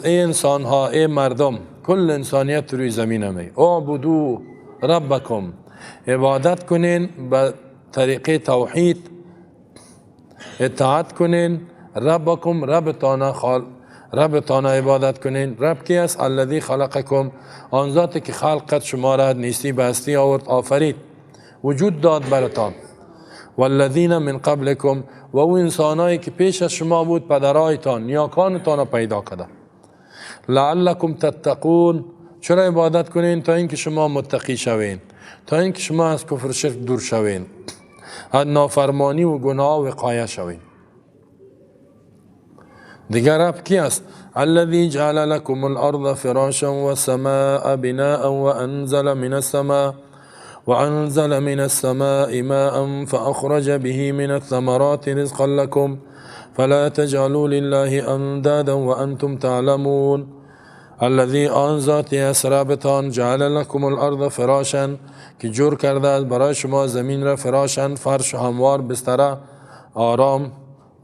ای انسان ها، ای مردم، کل انسانیت روی زمین می اعبدو ربکم، عبادت کنین به طریقه توحید، اطاعت کنین ربکم، ربتانا عبادت کنین. رب کی است؟ الذی خلقکم، آن ذاتی که خلقت شما را نیستی به هستی آورد، آفرید، وجود داد برتان. والذین من قبلکم، و او انسانایی که پیش از شما بود، پدرایتان، نیاکانتان را پیدا کرده. لعلکم تتقون، چرا عبادت کنین؟ تا اینکه شما متقی شوین، تا اینکه شما از کفر و شرک دور شوین، از نافرمانی و گناه وقایه شوین. دیگر رب کی است؟ الذی جعل لكم الارض فراشا والسماء بناء وأنزل من السماء ماء فأخرج به من الثمرات رزقا لكم فلا تجعلوا لله أندادا وأنتم تعلمون. الذي ذات اسرابتان جعل لكم الارض فراشا، که جور کرده است برای شما زمین را، فراشا فرش هموار، بستر آرام،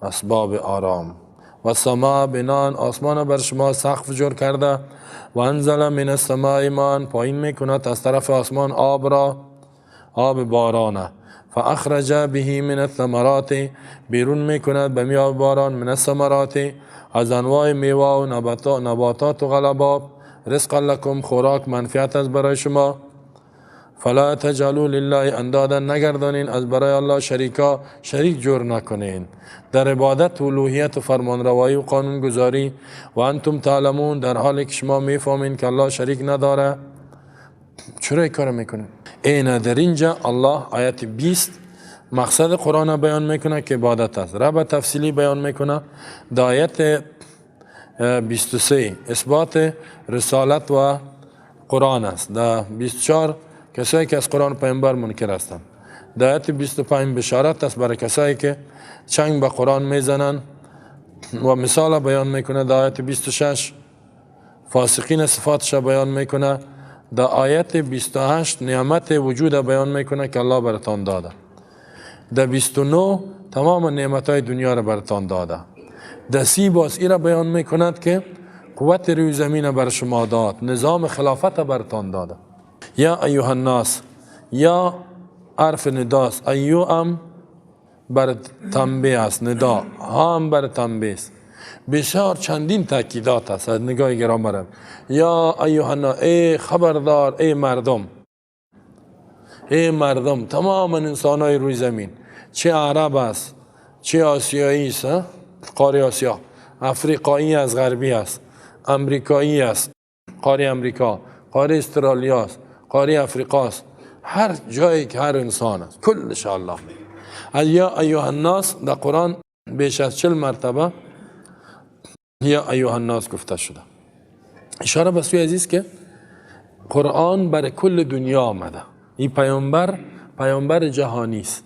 اسباب آرام. و سما بنان، آسمان بر شما سقف جور کرده. و انزل من السماء ماء، پایین میکند از طرف آسمان آب را، آب بارانه. فاخرج به من الثمرات، بیرون میکند به می باران، من الثمرات، از انواع میوه و نباتات و غلبات، رزقا لکم، خوراک منفعت است برای شما. فلا تجعلوا لله اندادا، نگردانین از برای الله شریکا، شریک جور نکنین در عبادت و الوهیت و فرمانروایی و قانون گذاری. و انتم تعلمون، در حالی که شما میفهمین که الله شریک نداره، چرا این کار میکنه؟ اینه در اینجا الله آیت 20 مقصد قرآن بیان میکنه که عبادت است. رب تفصیلی بیان میکنه. در آیت 23 اثبات رسالت و قرآن است. در 24 کسایی که از قرآن پیامبر منکر هستند. در آیت 25 بشارت است برای کسایی که چنگ به قرآن میزنن و مثال بیان میکنه. در آیت 26 فاسقین صفاتش بیان میکنه. در آیت 28 نعمت وجود بیان میکنه که الله براتان داده. در 29 تمام نعمت های دنیا را براتان داده. در 30 باز ای را بیان میکند که قوت روی زمین بر شما داد، نظام خلافت براتان داده. یا ایها الناس، یا حرف نداست، ایوام بر تنبیه است، ندا هم بر تنبیه است. بسیار چندین تاکیدات است از نگاه گرامر. یا ایها الناس، ای خبردار، ای مردم، ای مردم، تمام انسان های روی زمین، چه عرب است، چه آسیایی است، قاره آسیا، افریقایی از غربی است، امریکایی است، قاره امریکا، قاره استرالیا است، قاره افریقا است، هر جایی که هر انسان است، کلش الله. یا ایها الناس در قرآن بیش از 40 مرتبه یا ایها الناس گفته شده. اشاره به سوی عزیز که قرآن برای کل دنیا آمده. این پیامبر جهانی است.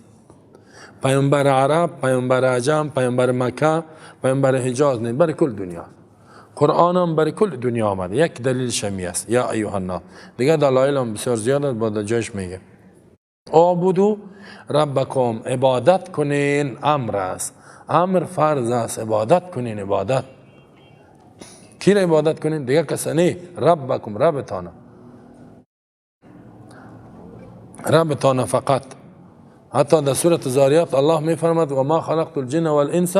پیامبر عرب، پیامبر عجم، پیامبر مکه، پیامبر حجاز نه، برای کل دنیا. قرآن هم برای کل دنیا آمده. یک دلیل شمی است. یا ایها الناس. دیگه دلایل هم بسیار زیاد است، بعد جایش میگه. اعبدوا ربکم، عبادت کنین، امر است. امر فرض است، عبادت کنین. عبادت کی را عبادت کنین؟ دیگه کسی نه. ربکم، ربتانا فقط. حتی در سورة زاریات الله میفرماد و ما خلقت الجن والانس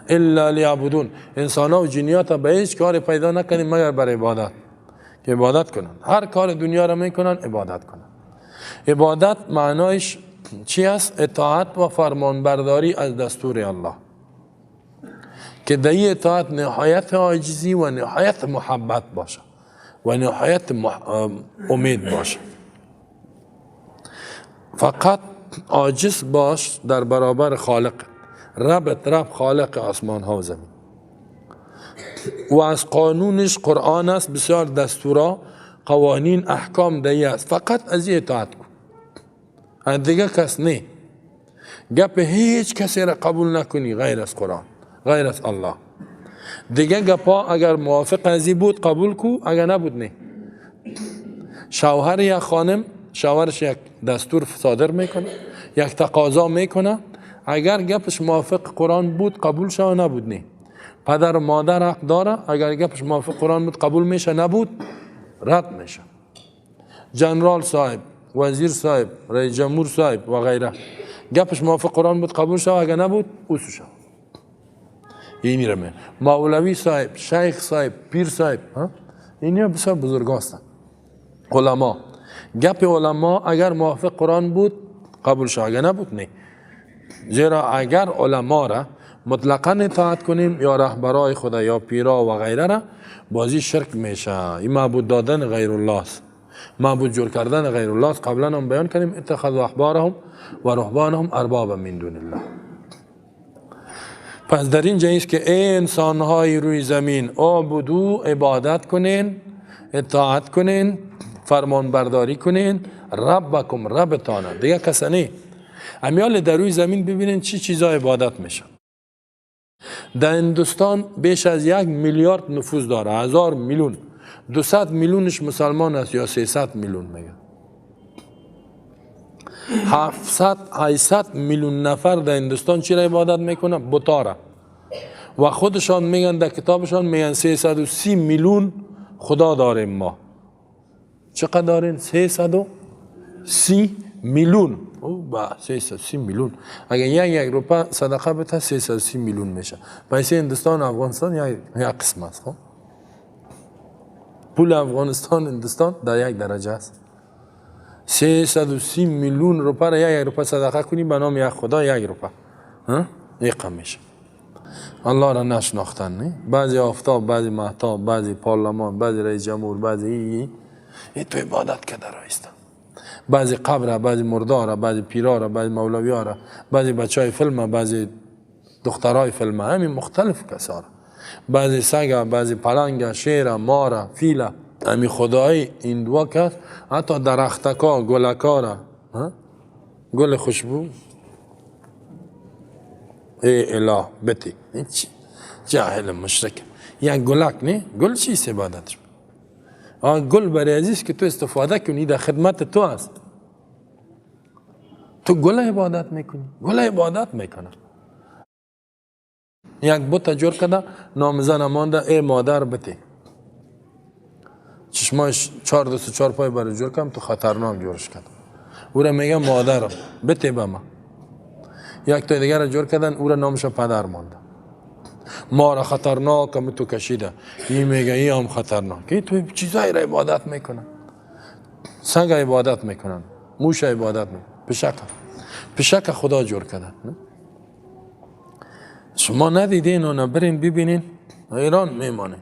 الا لیعبدون. انسان و جنیات به هیچ کاری پیدا نکنیم مگر برای عبادت، که عبادت کنن. هر کار دنیا را میکنن عبادت کنن. عبادت معنایش چی است؟ اطاعت و فرمانبرداری از دستور الله، که در این اطاعت نهایت عاجزی و نهایت محبت باشه و نهایت امید باشه. فقط عاجز باش در برابر خالق. رب خالق آسمان ها و زمین و از قانونش قرآن است. بسیار دستورا، قوانین، احکام دهی است. فقط از این اطاعت کن، از دیگه کس نه. گپ هیچ کسی را قبول نکنی غیر از قرآن، غیر از الله. دیگه گپا اگر موافق از این بود قبول کو، اگر نبود نه. شوهر یا خانم، شوهرش یک دستور صادر میکنه، یک تقاضا میکنه، اگر گپش موافق قرآن بود قبول شو، نبود نه. پدر و مادر حق داره، اگر گپش موافق قرآن بود قبول میشه، نبود رد میشه. جنرال صاحب، وزیر صاحب، رئیس جمهور صاحب و غیره، گپش موافق قرآن بود قبول شد، اگر نبود اوسو شد. اینی رو می مولوی صاحب، شیخ صاحب، پیر صاحب، اینی بسیار بزرگ هستند. علما، گپ علما اگر موافق قرآن بود قبول شد، اگر نبود نه. زیرا اگر علما را مطلقاً اطاعت کنیم یا رهبرای خدا یا پیرا و غیره را، بازی شرک میشه. این معبود دادن غیر الله است، معبود جور کردن غیر الله است. قبلا هم بیان کردیم اتخذوا احبارهم و رهبانهم اربابا من دون الله. پس در این جاییست که ای انسان های روی زمین، اعبدو، عبادت کنین، اطاعت کنین، فرمان برداری کنین، ربکم، ربتانه، دیگه کسی نه. امیال در روی زمین ببینین چی چیزا عبادت میشه. در هندوستان بیش از 1 میلیارد نفوس داره، 1000 میلیون، 200 میلیونش مسلمان است یا 300 میلیون میگه. 700 میلیون نفر در هندوستان چی را عبادت میکنه؟ بتاره. و خودشان میگن در کتابشان میگن 330 میلیون خدا داریم ما. چقدر دارین؟ 330 میلیون. او با 330 میلیون اگر یک روپا صدقه بده 330 میلیون میشه. پیسه هندوستان و افغانستان یک قسم است. خب پول افغانستان هندوستان در یک درجه است. 330 میلیون روپا را یک روپا صدقه کنی به نام یک خدا، یک روپا یک میشه. الله را نشناختن، نه؟ بعضی آفتاب، بعضی مهتاب، بعضی پارلمان، بعضی رئیس جمهور، بعضی این تو عبادت که در ایستن. بعضی قبر، بعضی مردار، بعضی پیرار، بعضی مولویار، بعضی بچهای فیلم، بعضی دخترای فیلم، همین مختلف کسار. بعضی سگ، بعضی پلنگ، شیر، مار، فیل. همین خدای این دو کس حتی درختکا، گلکارا، گل خوشبو، ای اله بتی، جاهل مشرک. یک گلک نه؟ گل چیست عبادتش؟ گل برای عزیز که تو استفاده کنی در خدمت تو است. تو گل عبادت میکنی؟ گل عبادت میکنه. یک بت جور کده نام زن مانده ای مادر بتی. چشماش 4 دست و 4 پای برای جور کم تو خطرناک جورش کده. او را میگه مادرم بتی به ما. یک تا دیگر را جور کردن او را نامش پدر مانده. ما را خطرناک هم تو کشیده. این میگه این هم خطرناک. این تو چیزایی را عبادت میکنن. سنگ عبادت میکنن. موش عبادت میکنن. پشک خدا جور کردن. شما ندیدین و نبرین ببینین ایران میمانه.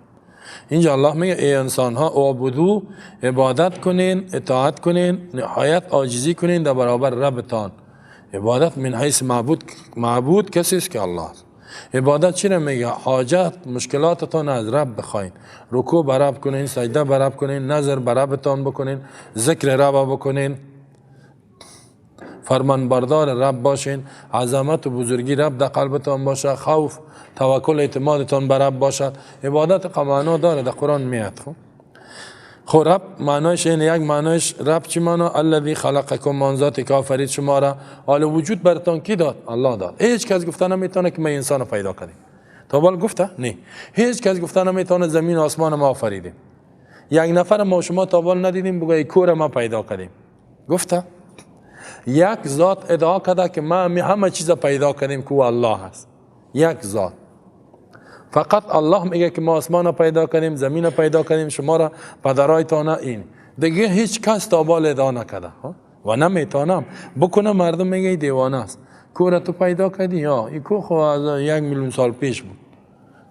اینجا الله میگه ای انسان ها اعبدو، عبادت کنین، اطاعت کنین، نهایت عاجزی کنین در برابر ربتان. عبادت من حیث معبود کسی است که الله است. عبادت چی را میگه؟ حاجت مشکلاتتان از رب بخواین، رکوع بر رب کنین، سجده بر رب کنین، نظر بر ربتان بکنین، ذکر رب بکنین، فرمان بردار رب باشین، عظمت و بزرگی رب در قلبتان باشه، خوف توکل اعتمادتان بر رب باشد. عبادت معنا داره در قرآن میاد. خب رب معنایش اینه. یک معنایش رب چی معنا؟ الذی خلقکم، من ذاتی که آفرید شما را. حال وجود براتون کی داد؟ الله داد. هیچ کس گفته نمیتونه که من انسان رو پیدا کردیم. تا بال گفته؟ نه. هیچ کس گفته نمیتونه زمین و آسمان ما آفریدیم. یک نفر ما شما تا بال ندیدیم بگه کور ما پیدا کردیم. گفته؟ یک ذات ادعا کرده که ما همه چیز پیدا کردیم که الله هست. یک ذات. فقط الله میگه که ما آسمان پیدا کردیم، زمین پیدا کردیم، شما را پدرایتان این. دیگه هیچ کس تا بال ادعا نکرده و نمیتونم بکنه. مردم میگه دیوانه است. کور تو پیدا کردی؟ یا این کو خو از 1 میلیون سال پیش بود،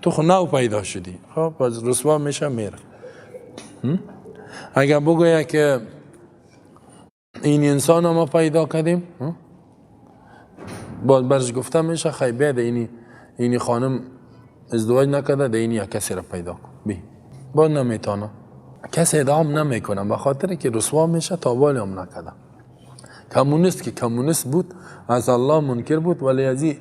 تو خو نو پیدا شدی. خب پس رسوا میشه میره. اگر بگویه که این انسان ما پیدا کردیم، باز برش گفته میشه خیبه اینی خانم ازدواج نکرده، ده اینی کسی را پیدا کن. باز نمیتونه. کسی ادعام نمیکنه به خاطر که رسوا میشه تا بالی هم نکرده. کمونیست که کمونیست بود از الله منکر بود، ولی ازی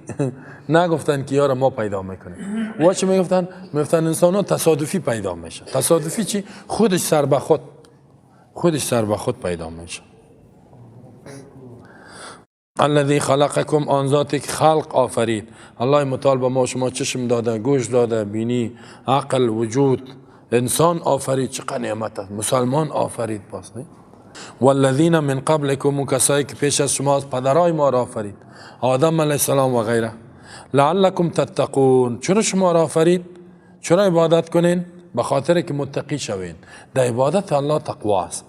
نگفتن که یار ما پیدا میکنیم. و چی میگفتن؟ میگفتن انسان ها تصادفی پیدا میشه. تصادفی چی؟ خودش سر به خود پیدا میشه. الذی خلقکم، آن ذاتی که خلق آفرید. الله متعال به ما شما چشم داده، گوش داده، بینی، عقل، وجود، انسان آفرید. چقدر نعمت است. مسلمان آفرید. باز نه والذین من قبلکم، و کسایی که پیش از شما پدرای ما را آفرید، آدم علیه السلام و غیره. لعلکم تتقون، چرا شما را آفرید؟ چرا عبادت کنین؟ به خاطر که متقی شوین. در عبادت الله تقوا است.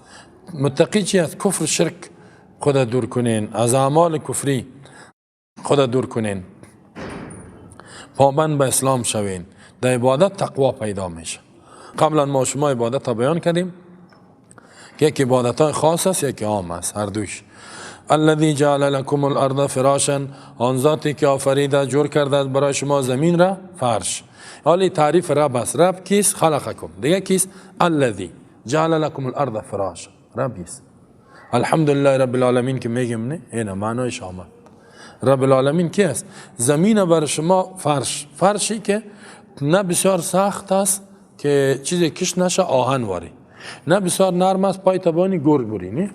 متقی چی؟ از کفر شرک خود دور کنین، از اعمال کفری خود دور کنین، پابند به اسلام شوین. در عبادت تقوا پیدا میشه. قبلا ما شما عبادت ها بیان کردیم که یک عبادت های خاص است، یک عام است، هر دوش. الذی جعل لکم الارض فراشا، آن ذاتی که آفریده، جور کرده برای شما زمین را فرش. حالی تعریف رب است. رب کیست؟ خلقکم. دیگه کیست؟ الذی جعل لکم الارض فراشا، رب است. الحمدلله رب العالمین که میگیم نه، اینا معنایش آمد. رب العالمین کی است؟ زمین بر شما فرش. فرشی که نه بسیار سخت است که چیزی کش نشه، آهن واری، نه بسیار نرم است پای تبانی گرگ بری. نه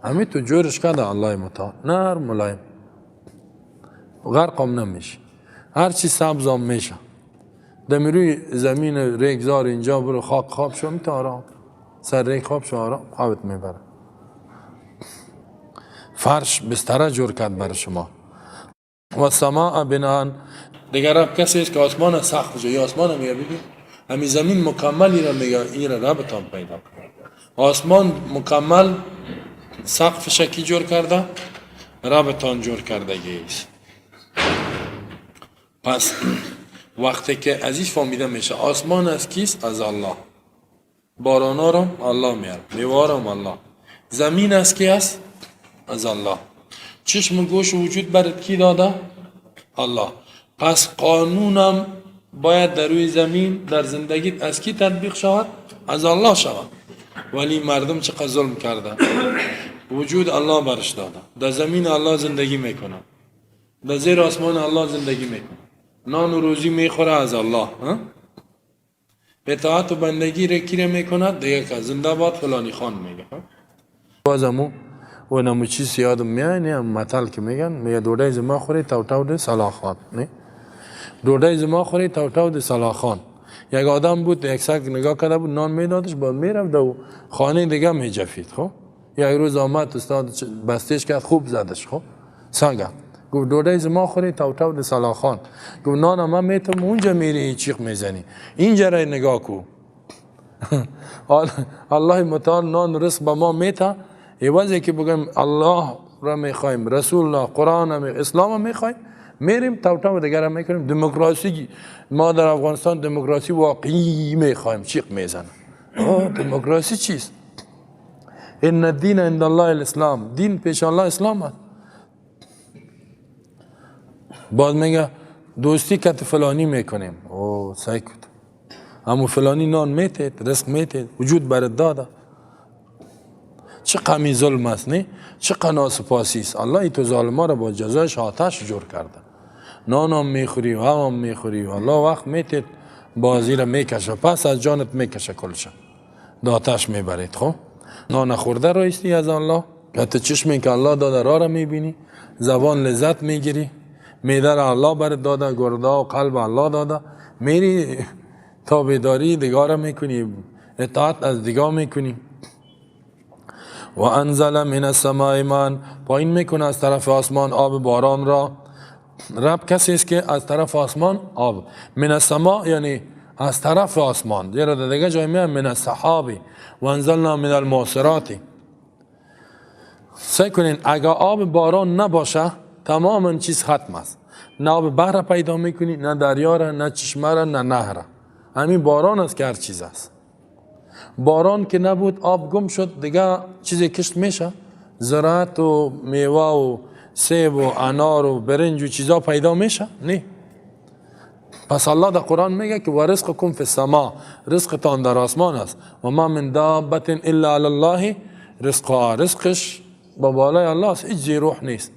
همین تو جورش کرده الله متعال، نرم ملایم، غرق هم نمیشه، هر چی سبز هم میشه. دمیروی زمین ریگزار اینجا برو خاک خواب شو، میتو آرام سر ریگ خواب شو، آرام خوابت میبره. فرش بستره جور کرد بر شما. و سماع بنان، دیگر رب کسی است که آسمان سخت جایی آسمان میگه ببین همین زمین مکملی را میگه این را ربتان پیدا کرد. آسمان مکمل سقف شکی جور کرده، ربتان جور کرده گیست. پس وقتی که عزیز فهمیده میشه آسمان از کیست؟ از الله. بارانا را الله میاره، میوارم الله. زمین از کی است؟ از الله. چشم گوش وجود برات کی داده؟ الله. پس قانونم باید در روی زمین در زندگیت از کی تطبیق شود؟ از الله شود. ولی مردم چقدر ظلم کرده. وجود الله برش داده، در زمین الله زندگی میکنه، در زیر آسمان الله زندگی میکنه، نان و روزی میخوره از الله. اطاعت و بندگی را کی میکنه؟ دیگه که زنده باد فلانی خان میگه. بازمو و نمو چیز یادم میاد، نه مثال که میگه دوډای زما خوری تاو ده صلاحات. نه دوډای زما خوری تاو ده صلاحان. یک آدم بود، یک سگ نگاه کرده بود، نان میدادش، بعد میرفت و خانه دیگه میجفید. خب یک روز آمد استاد بستش کرد، خوب زدش. خب سگه گفت دوډای زما خوری تاو ده صلاحان. گفت نان من میتم اونجا میری چیخ میزنی، اینجا را نگاه کو. الله متعال نان رزق به ما میته، ایوازی که بگم الله را میخوایم، رسول الله، قرآن اسلام میخوایم، میریم تاو دیگر را میکنیم. دموکراسی ما در افغانستان دموکراسی واقعی میخوایم، چیخ میزنه. دموکراسی چیست؟ ان الدین عند الله الاسلام، دین پیش الله اسلام است. بعد میگه دوستی کت فلانی میکنیم. سعی کن همو فلانی نان میتید، رزق میتید، وجود برات داده. چه قمی ظلم است، نه؟ چه ناسپاسی است. الله ای تو ظالما را با جزایش آتش جور کرده. نان هم میخوری و هم میخوری و الله وقت میتید بازی را میکشه، پس از جانت میکشه کلشه، دا آتش میبرید. خب نان خورده رایستی از الله، حتی چشمی که الله داده را میبینی، زبان لذت میگیری، معده را الله برات داده، گرده و قلب الله داده، میری تابعداری دیگه میکنی، اطاعت از دیگه میکنی. و انزل من السماء ماء، پایین میکنه از طرف آسمان آب باران را. رب کسی است که از طرف آسمان آب، من السماء یعنی از طرف آسمان. زیرا در دیگه جای میگه من السحاب و انزلنا من المعصرات. سعی کنین اگر آب باران نباشه تماما چیز ختم است. نه آب بحر پیدا میکنی، نه دریا را، نه چشمه را، نه نهر. همین باران است که هر چیز است. باران که نبود آب گم شد، دیگه چیزی کشت میشه؟ زراعت و میوه و سیب و انار و برنج و چیزا پیدا میشه؟ نه. پس الله در قرآن میگه که و رزقکم فی السماء، رزقتان در آسمان است. و ما من دابت الا علی الله رزقها، رزقش با بالای الله است، هیچ زی روح نیست.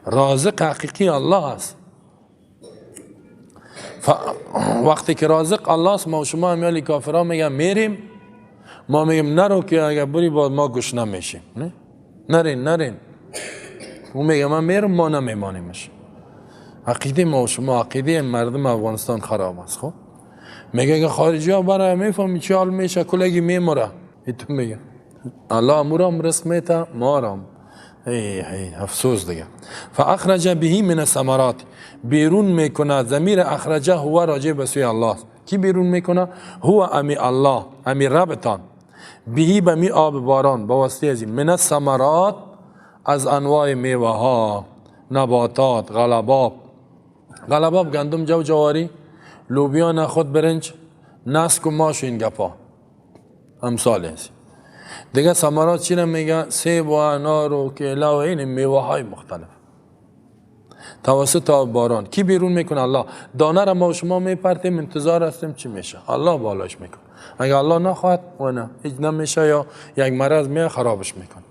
رازق حقیقی الله است. وقتی که رازق الله است، ما و شما امیالی کافران میگن میریم، ما میگیم نرو که اگر بری باید ما گوش نمیشیم. نه نرین. اون میگه من میرم، ما نمیمانیمش. عقیده ما و شما، عقیده مردم افغانستان خراب است. خب میگه که خارجی ها برای میفهمی چی حال میشه، کلگی میموره. تو میگه الله امورم رزق میته، ما رام افسوس دیگه. فاخرج به من الثمرات، بیرون میکنه. ضمیر اخرجه هو راجع به سوی الله. کی بیرون میکنه؟ هو امی الله، امی ربتان. بهی به می آب باران، با واسطه از من الثمرات، از انواع میوه ها، نباتات، غلباب گندم، جو جواری، لوبیا، نخود، برنج، نسک و ماش، این گپا امثال هست. دیگه ثمرات چی میگه؟ سیب و انار و کیله و این میوه های مختلف توسط آب باران. کی بیرون میکنه؟ الله. دانه را ما و شما میپرتیم، انتظار هستیم چی میشه، الله بالاش میکنه. اگه الله نخواد و نه هیچ نمیشه، یا یک مرض میاد خرابش میکنه.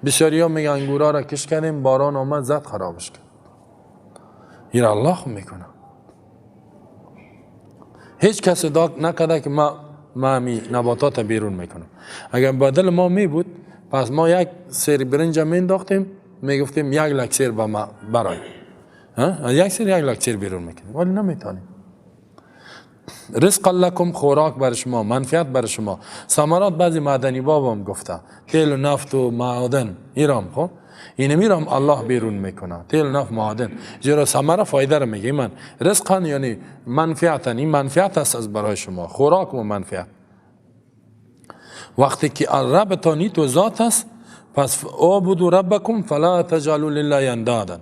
بسیاری ها میگن انگورا را کش کردیم، باران آمد زد خرابش کرد. این الله خود میکنه. هیچ کس داد نکده که ما می نباتات بیرون میکنم. اگر بدل ما می بود، پس ما یک سیر برنج مینداختیم، میگفتیم یک لک سیر به ما برای یک سیر یک لک سیر بیرون میکنیم، ولی نمیتونیم. رزق لکم، خوراک بر شما، منفعت بر شما. ثمرات بعضی معدنی باب هم گفته، تیل و نفت و معادن ایرام. خب این میرم الله بیرون میکنه، تیل، نفت، معادن. زیرا ثمره فایده رو میگه. من رزقان یعنی منفعتن، این منفعت است از برای شما، خوراک و منفعت. وقتی که ربتانی تو ذات است، پس اعبدوا ربکم فلا تجعلوا لله اندادا.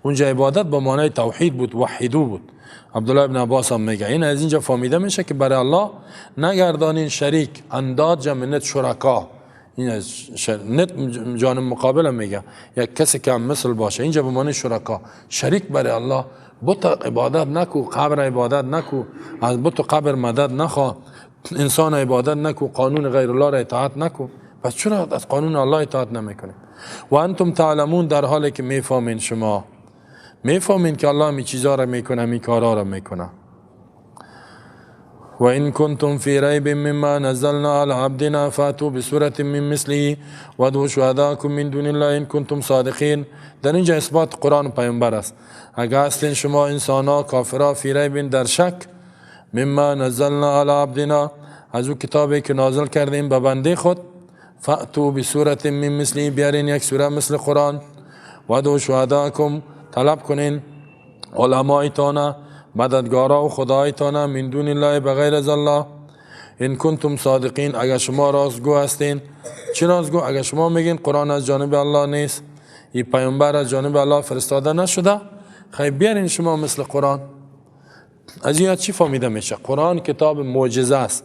اونجا عبادت به معنای توحید بود، وحیدو بود. عبدالله ابن عباس هم میگه این از اینجا فهمیده میشه که برای الله نگردانین شریک. انداد جمع نت شرکا، این از نت جانب مقابل میگه یک کسی که هم مثل باشه. اینجا به معنی شرکا، شریک برای الله. بت عبادت نکو، قبر عبادت نکو، از بت و قبر مدد نخوا، انسان عبادت نکو، قانون غیر الله را اطاعت نکو. پس چرا از قانون الله اطاعت نمیکنید؟ و انتم تعلمون، در حالی که میفهمین، شما میفهمین که الله می چیزا را میکنه، می کارا را میکنه. و این کنتم فی ریب مما نزلنا علی عبدنا فاتوا بسورة من مثله وادعوا شهداءکم من دون الله ان کنتم صادقین. در اینجا اثبات قرآن پیامبر است. اگر هستین شما انسانا کافرا فی ریب، در شک، مما نزلنا علی عبدنا، از او کتابی که نازل کردیم به بنده خود، فاتوا بسورة من مثله، بیارین یک سوره مثل قرآن. وادعوا شهداءکم، طلب کنین علمایتان، مددگارا و خدایتان، من دون الله، بغیر از الله، ان کنتم صادقین، اگر شما راستگو هستین. چی راستگو؟ اگر شما میگین قرآن از جانب الله نیست، این پیامبر از جانب الله فرستاده نشده، خیلی بیارین شما مثل قرآن. از این چی فهمیده میشه؟ قرآن کتاب معجزه است،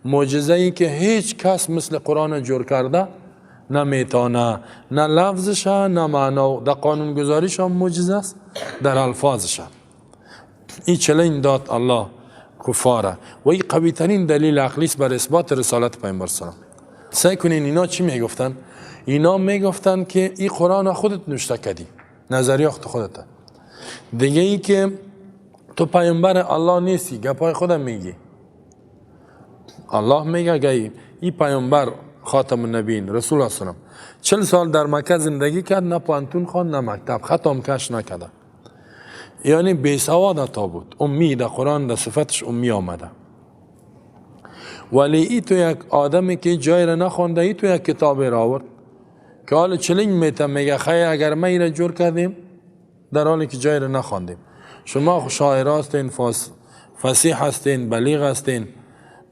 معجزه ای که هیچ کس مثل قرآن جور کرده نمیتونه، نه لفظش نه معنا. در قانون گذاریش هم معجزه است، در الفاظش هم. این چلین داد الله کفاره و این قوی ترین دلیل عقلی است بر اثبات رسالت پیامبر صلی الله علیه و آله. سعی کنین اینا چی میگفتن؟ اینا میگفتن که این قرآن خودت نوشته کردی، نظریه خودت. دیگه ای که تو پیامبر الله نیستی، گپای خودم میگی. الله میگه که این پیامبر خاتم النبیین رسول الله صلی الله علیه و 40 سال در مکه زندگی کرد، نه پانتون خواند نه مکتب، ختم کش نکرد. یعنی بیسواد تا بود، امی. در قرآن در صفتش امی آمده. ولی ای تو یک آدمی که جای را نخونده، ای تو یک کتاب را آورد که حال چلنج میتم، میگه خیلی اگر ما ایره جور کردیم در حالی که جای را نخوندیم. شما شاعر هستین، فصیح هستین، بلیغ هستین،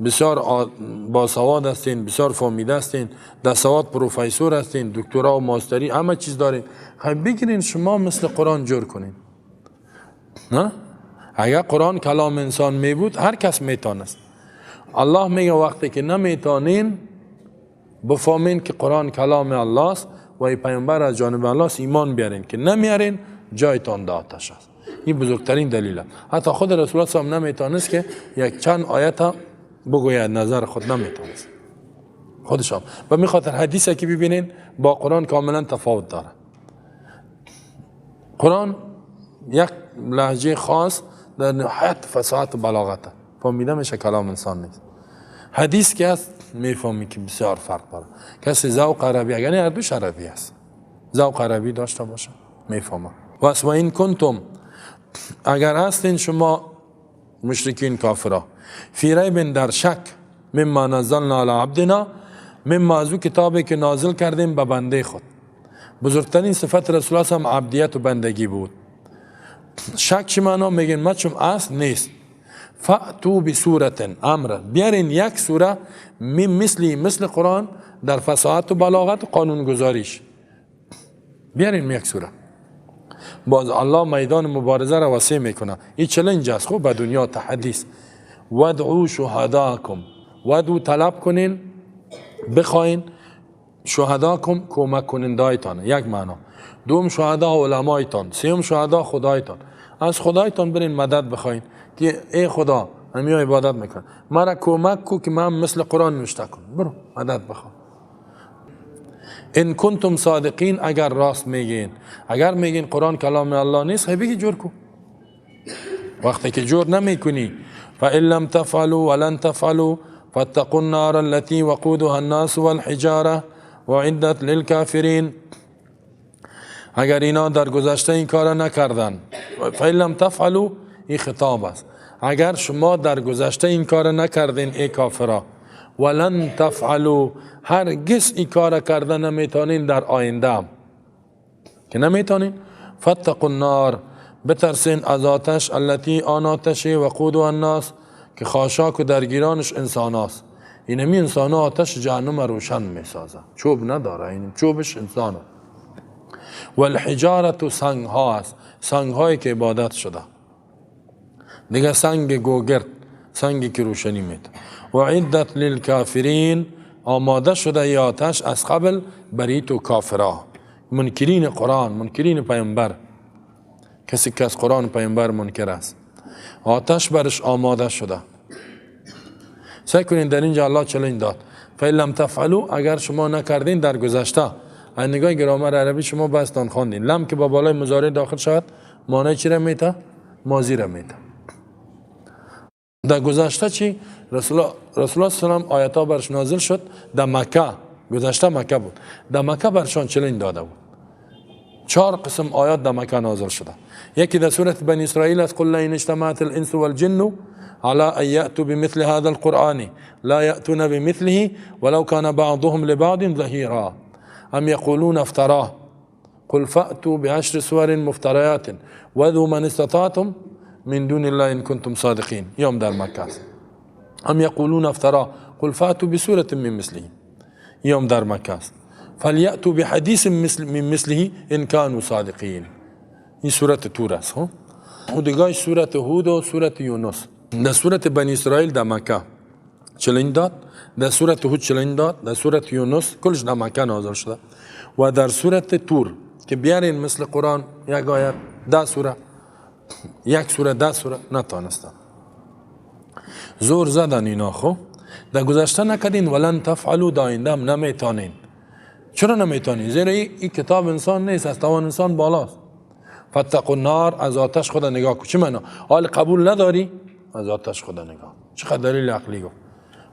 بسیار باسواد هستین، بسیار فهمیده هستین، در سواد پروفیسور هستین، دکترا و ماستری، همه چیز دارین. خیلی بگیرین شما مثل قرآن جور کنین. نه؟ اگر قرآن کلام انسان می بود هر کس میتونست. الله میگه وقتی که نمیتونین بفهمین که قرآن کلام الله است و ای پیامبر از جانب الله است، ایمان بیارین. که نمیارین جایتان در آتش است. این بزرگترین دلیل است. حتی خود رسول الله صلی الله علیه و آله نمیتونست که یک چند آیت بگوید، نظر خود نمیتونست خودش هم. و می خاطر حدیثی که ببینین با قرآن کاملا تفاوت داره. قرآن یک لهجه خاص در نهایت فصاحت و بلاغت فهمیده میشه، کلام انسان نیست. حدیث که هست میفهمی که بسیار فرق داره. کسی ذوق عربی، یعنی هر دوش عربی است، ذوق عربی داشته باشه میفهمم. و این کنتم، اگر هستین شما مشرکین کافرا، فی ریب، در شک، مما نزلنا علی عبدنا، مما از او کتابی که نازل کردیم به بنده خود. بزرگترین صفت رسول الله هم عبدیت و بندگی بود. شک چی معنا؟ میگن ما چون اصل نیست. فأتو بسورة، امر، بیارین یک سوره مثل قرآن در فصاحت و بلاغت و قانون گذاریش، بیارین یک سوره. باز الله میدان مبارزه را وسیع میکنه. این چالش است خب به دنیا، تحدی است. ودعوا شهداکم، ودعوا طلب کنین، بخواین، شهداکم کمک کنندایتان، یک معنا. دوم شهدا علمایتان، سوم شهدا خدایتان. از خدایتان برین مدد بخواین که ای خدا همین عبادت میکن، مرا کمک کو که من مثل قرآن نوشته کنم، برو مدد بخوا. ان کنتم صادقین، اگر راست میگین. اگر میگین قرآن کلام الله نیست، خیلی بگی جور کو. وقتی که جور نمیکنی، فإن لم تفعلوا ولن تفعلوا فاتقوا النار التي وقودها الناس والحجاره وعدت للكافرین. اگر اینا در گذشته این کار نکردن، فإن لم تفعلوا، این خطاب است. اگر شما در گذشته این کار نکردین ای کافرا، ولن تفعلوا، هرگز این کار کردن نمیتونین در آینده هم که نمیتونین، فاتقوا النار، بترسین از آتش، التي، آن آتش، وقودها الناس، که خاشاک و درگیرانش انسان هاست. این همی انسان ها آتش جهنم روشن میسازن، چوب نداره، این چوبش انسانه. والحجارت، سنگ ها است، سنگ هایی که عبادت شده دیگه، سنگ گوگرد، سنگی که روشنی میده. و عدت للکافرین، آماده شده ای آتش از قبل برای تو کافرها، منکرین قرآن، منکرین پیامبر، کسی که از قرآن پیامبر منکر است، آتش برش آماده شده. سعی کنین در اینجا الله چالش داد، فإن لم تفعلوا، اگر شما نکردین در گذشته. از نگاه گرامر عربی شما بستان خواندین، لم که با بالای مضارع داخل شود معنی چی را میده؟ ماضی را میده. در گذشته چی؟ رسول الله سلام آیات ها برش نازل شد در مکه، گذشته مکه بود، در مکه برشان چلنج داده بود. 4 قسم آیات در مکه نازل شده. یکی در سورت بنی اسرائیل است، قل لئن اجتمعت الانس والجن على ان یأتوا بمثل هذا القرآن لا یأتون بمثله ولو كان بعضهم لبعض ظهیرا ام یقولون افتراه قل فأتوا بعشر سور مفتريات وادعوا من استطعتم من دون الله ان کنتم صادقین. یوم در مکه است. ام یقولون افتراه قل فأتوا بسورة من مثله. یوم در مکه است. فلیأتوا بحدیث من مثله ان كانوا صادقین. این سورت تور است. دیگه سورت هود و سورت یونس. در سورت بنی اسرائیل در مکه چلنج داد، در سورت هود چلنج داد، در سورت یونس کلش در مکه نازل شده. و در سورت تور که بیارین مثل قرآن یک آیت 10 سوره، یک سوره 10 سوره نتانستن. زور زدن اینا. خب در گذشته نکردین، ولن تفعلوا، در آینده هم نمیتونین. چرا نمیتونین؟ زیرا این کتاب انسان نیست، از توان انسان بالاست. فاتقوا النار، از آتش خدا نگاه کن. چه معنا؟ حال قبول نداری؟ از آتش خدا نگاه. چقدر دلیل عقلی گفت.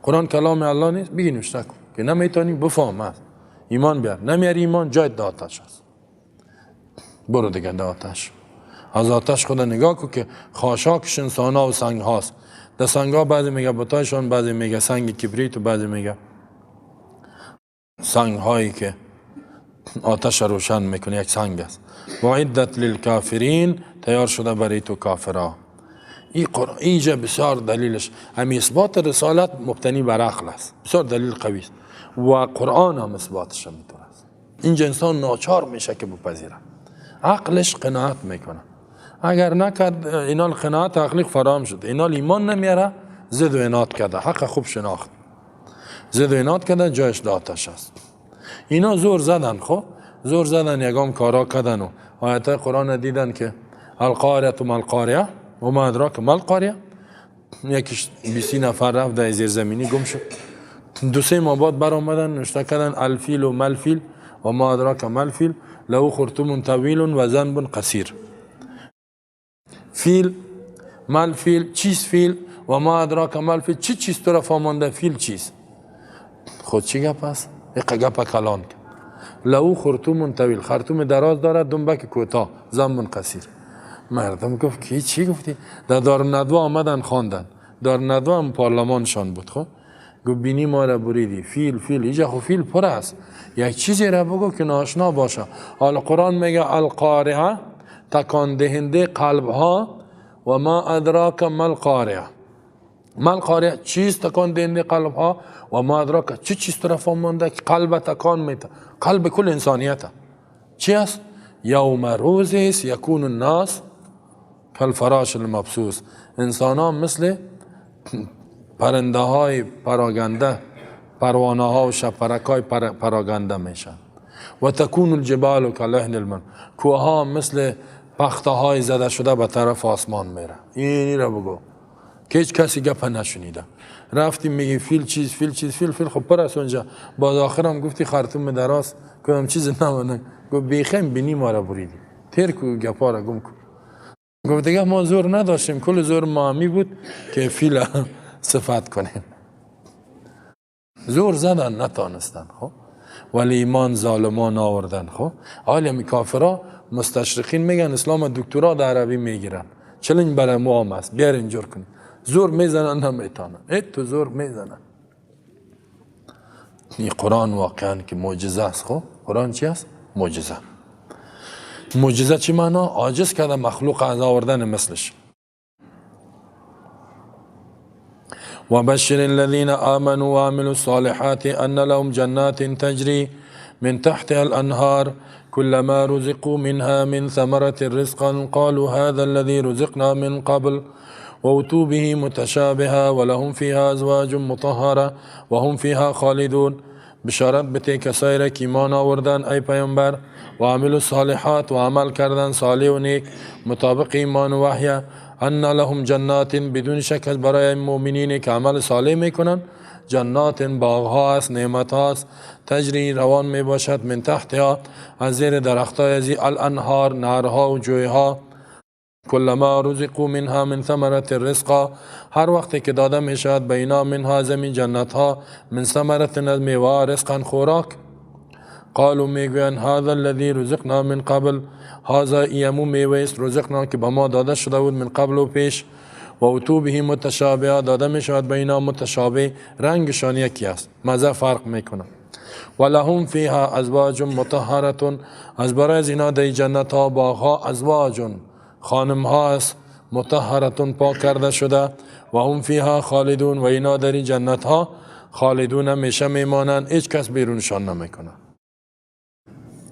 قرآن کلام الله نیست؟ بگی نوشته کن که نمیتونی، بفهم است. ایمان بیار، نمیاری ایمان جای در آتش است. برو دیگه در آتش. از آتش خدا نگاه کن که خاشاکش انسان ها و سنگ هاست. در سنگ ها بعضی میگه بتایشان، بعضی میگه سنگ کبریت و بعضی میگه سنگ هایی که آتش روشن میکنه، یک سنگ است. و عدت للکافرین، تیار شده برای تو کافرها. این قرآن اینجا بسیار دلیلش همی اثبات رسالت مبتنی بر عقل است، بسیار دلیل قوی است. و قرآن هم اثباتش همینطور است. اینجا انسان ناچار میشه که بپذیره، عقلش قناعت میکنه. اگر نکرد اینا قناعت عقلی فراهم شد، اینا ایمان نمیاره، زد و عناد کرده، حق خوب شناخت، زد و عناد کرده، جایش داتش است. اینا زور زدن، خب زور زدن، یگام کارا کردن و آیات قرآن دیدن که القاریه ما القاریه و ما ادراک ما القاریه. یکیش 20 نفر رفت در زیر زمینی گم شد. 2-3 ماه بعد بر آمدن نوشته کردن الفیل و ملفیل و ما ادراک ما الفیل له خرطوم طویل و ذنب قصیر. فیل، ملفیل، چیز فیل و ما ادراک ما الفیل، چی چیز تو را فهمانده فیل چیست؟ خود چی گپ است؟ یک گپ کلان کرد. لو خرطوم طویل، خرطوم دراز دارد، دنبک کوتاه، ذنب قصیر. مردم گفت که چی گفتی؟ در دارالندوا آمدن خواندن. دارالندوا هم پارلمانشان بود. خب گفت بینی ما را بریدی، فیل اینجا خب فیل پر است، یک چیزی را بگو که ناشنا باشه. حالا قرآن میگه القارعه، تکان دهنده قلب ها، و ما ادراک ما القارعه. ما القارعه چیز تکان دهنده قلب ها، و ما ادراک چه چیز طرف مونده که قلب تکان میده؟ قلب کل انسانیت چی است؟ یوم روزی است یکون الناس کالفراش المبثوث، انسان ها مثل پرنده های پراگنده، پروانه ها و شپرک های پراگنده میشن. و تکون الجبال کالعهن المنفوش، کوه ها مثل پخته های زده شده به طرف آسمان میره. اینی را بگو که هیچ کسی گپ نشنیده. رفتیم میگی فیل چیز، فیل خب پر است اونجا. باز آخرم گفتی خرطوم دراز، کدام چیز نمونه. گفت بیخیم بینی ما را بریدی، تیر کو گپا را گم کو. گفت دیگه ما زور نداشتیم، کل زور ما همی بود که فیل صفت کنیم. زور زدن نتانستن. خب ولی ایمان ظالمان آوردن. خب عالم کافرها مستشرقین میگن اسلام دکترا در عربی میگیرن، چلنج برای ما هم است، بیار اینجور کنی. زور میزنن نمیتانن، تو زور میزنن. این قرآن واقعا که معجزه است. خب قرآن چی است؟ معجزه. معجزه چی معنا؟ عاجز کرده مخلوق از آوردن مثلش. وبشر الذين آمنوا وعملوا الصالحات أن لهم جنات تجري من تحتها الأنهار كلما رزقوا منها من ثمرة رزقا قالوا هذا الذي رزقنا من قبل وأتوا به متشابها ولهم فيها أزواج مطهرة وهم فيها خالدون. بشارت بده کسایی را که ایمان آوردن ای پیامبر و عمل الصالحات و عمل کردن صالح و نیک مطابق ایمان و وحی، ان لهم جنات، بدون شک برای مؤمنین که عمل صالح میکنن جنات باغها است، نعمت هاست، تجری روان می باشد، من تحتها از زیر درختای ازی الانهار نهرها و جویها، کلما رزقوا منها من ثمرة الرزق، هر وقت که داده می شود به اینا منها زمین جنت ها من ثمرة از میوه رزقا خوراک، قالوا میگوین هذا الذي رزقنا من قبل، هذا ایمو میوه است رزقنا که به ما داده شده بود من قبل و پیش، و اتو به متشابه داده می شود به اینا متشابه، رنگشان یکی است، مزه فرق میکنه. ولهم فیها ازواج مطهرة، از برای اینا در جنت ها باغها ازواج خانم ها است، مطهرة پاک کرده شده، و هم فیها خالدون، و اینا در جنت ها خالدون همیشه میمانند، هیچ کس بیرونشان نمیکنه.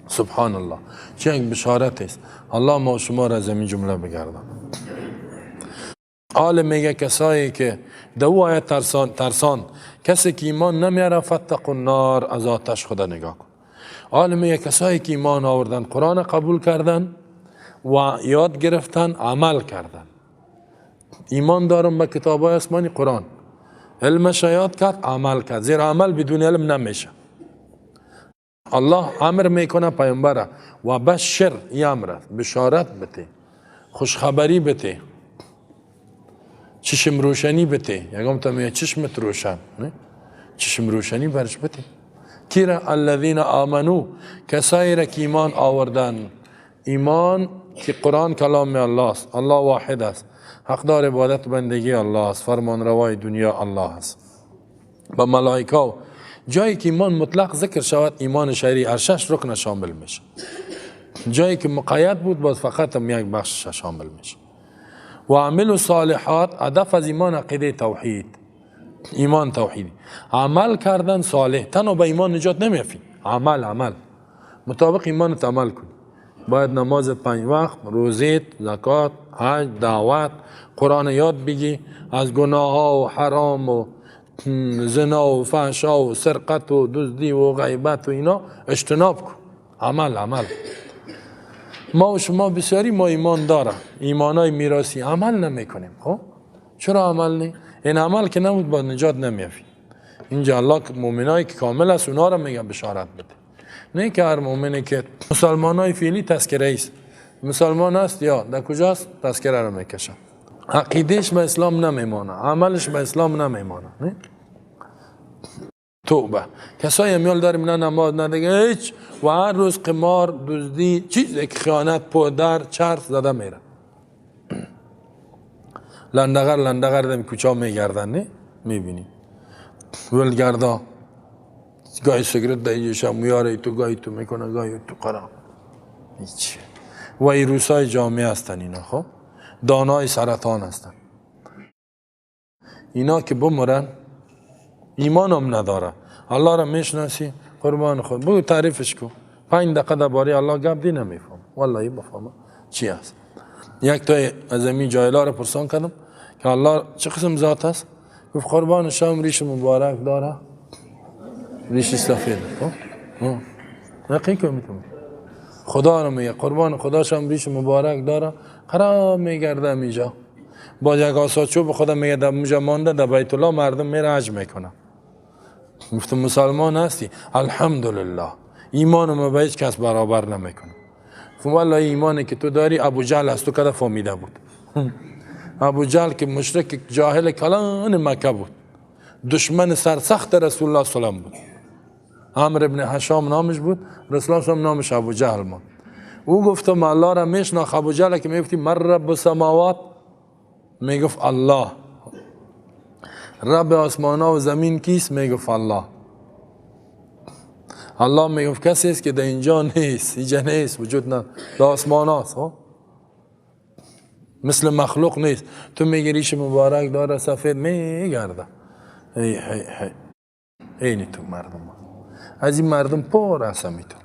سبحان الله، چه یک بشارت است. الله ما شما را از این جمله بگردان. عالم میگه کسایی که دو آیت ترسان کسی که ایمان نمیاره فتقوا النار، از آتش خدا نگاه کن. عالم میگه کسایی که ایمان آوردن، قرآن قبول کردن و یاد گرفتن، عمل کردن. ایمان دارم به کتاب های آسمانی قرآن، علمش یاد کرد، عمل کرد، زیرا عمل بدون علم نمیشه. الله امر میکنه پیامبر و بشر، ای امر بشارت بده، خوشخبری بده، چشم روشنی بده. یکم تا میگه چشمت روشن، نه چشم روشنی برش بده. کیرا الذین آمنو، کسایی را که ایمان آوردن. ایمان که قرآن کلام الله است، الله واحد است، حقدار عبادت بندگی الله است، فرمان روای دنیا الله است. با ملائکه جایی که ایمان مطلق ذکر شود ایمان شرعی ارشش رکن شامل میشه، جایی که مقید بود باز فقط هم یک بخش شامل میشه. و عمل صالحات، هدف از ایمان عقیده توحید، ایمان توحیدی، عمل کردن صالح. تنها به ایمان نجات نمیافی، عمل مطابق ایمانت عمل کن. باید نماز 5 وقت، روزیت، زکات، حج، دعوت، قرآن یاد بگی، از گناه ها و حرام و زنا و فحشا و سرقت و دزدی و غیبت و اینا اجتناب کن. عمل ما و شما بسیاری ما ایمان داره، ایمانای میراثی عمل نمی کنیم. خب چرا عمل نی؟ این عمل که نبود با نجات نمیافی. اینجا الله مومنایی که کامل است اونا را میگه بشارت بده، نه که هر مومنی که مسلمانای فعلی تذکره است، مسلمان است یا در کجاست تذکره را میکشه، عقیدهش به اسلام نمیمانه، عملش به اسلام نمیمانه. نه توبه. کسایی میال داره مینا نماز نداره هیچ و هر روز قمار دزدی چیزی که خیانت پودر چرس زده میره. لندغر دم کوچا میگردن نه میبینی ولگردا گاهی سیگرت دیجشم میاره تو گاهی تو میکنه گاهی تو قرام هیچ. و ویروسای جامعه هستن اینا. خب دانای سرطان هستن اینا که بمرن ایمان هم نداره. الله را میشناسی قربان خود بگو تعریفش کن 5 دقیقه درباره الله گپ دی نمیفهم والله بفهمم چی است. یک تا از این جاهلا را پرسان کردم که الله چه قسم ذات است؟ گفت قربان شام ریش مبارک داره ریش سفید. دقیقا میتونم خدا رو میگه قربان خدا شام ریش مبارک داره قرار میگرده میجا با یک آساچو به خدا میگه در میجا مانده در بیت الله مردم میره حج میکنه. گفتم مسلمان هستی الحمدلله ایمان ما به هیچ کس برابر نمیکنه. والله ایمانی که تو داری ابو جهل است تو کده فهمیده بود. ابو جهل که مشرک جاهل کلان مکه بود دشمن سرسخت رسول الله صلی الله علیه و آله بود. عمرو ابن هشام نامش بود رسول الله صلی الله علیه و آله نامش ابو جهل بود. او گفتم الله را میشناخت. ابو جهل که میگفتی من رب السماوات میگفت الله. رب آسمان ها و زمین کیست میگفت الله. الله میگفت کسی است که در اینجا نیست اینجا نیست وجود نه در آسمان هاست مثل مخلوق نیست. تو میگی ریش مبارک داره سفید میگرده اینی تو مردم از این مردم پر هستم تو